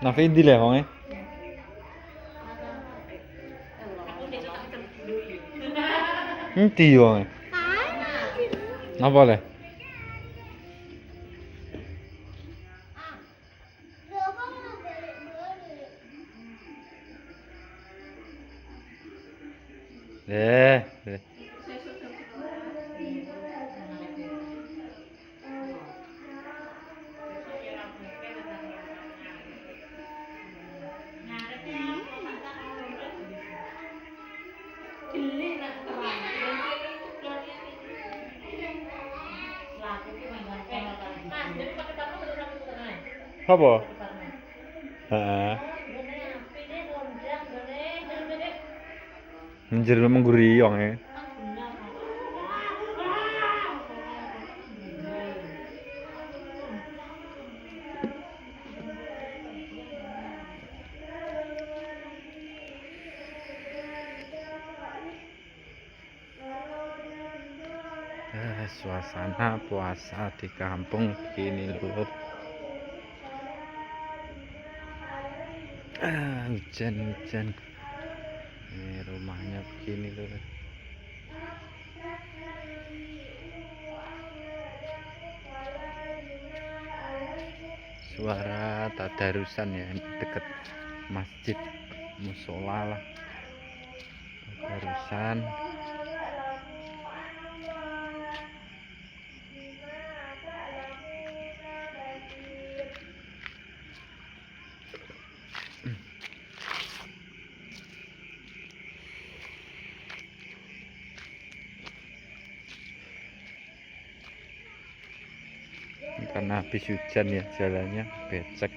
Nafi ndi le wonge? Endi wonge? Napa le? Le. Apa? Heeh. Menjer mengguri wonge. Suasana puasa di kampung begini lur. Hujan. Ini rumahnya begini lur. Suara tadarusan ya, deket masjid musola lah. Tadarusan. Karena habis hujan ya jalannya becek.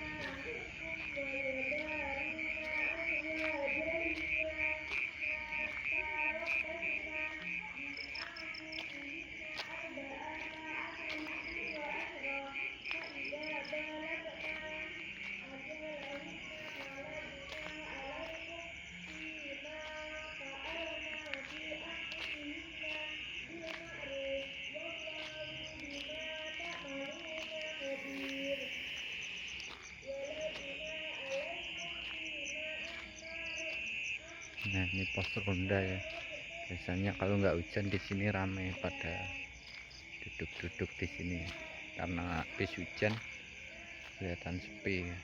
Nah, ini pos ronda ya. Biasanya kalau nggak hujan di sini ramai pada duduk-duduk di sini. Karena habis hujan kelihatan sepi ya.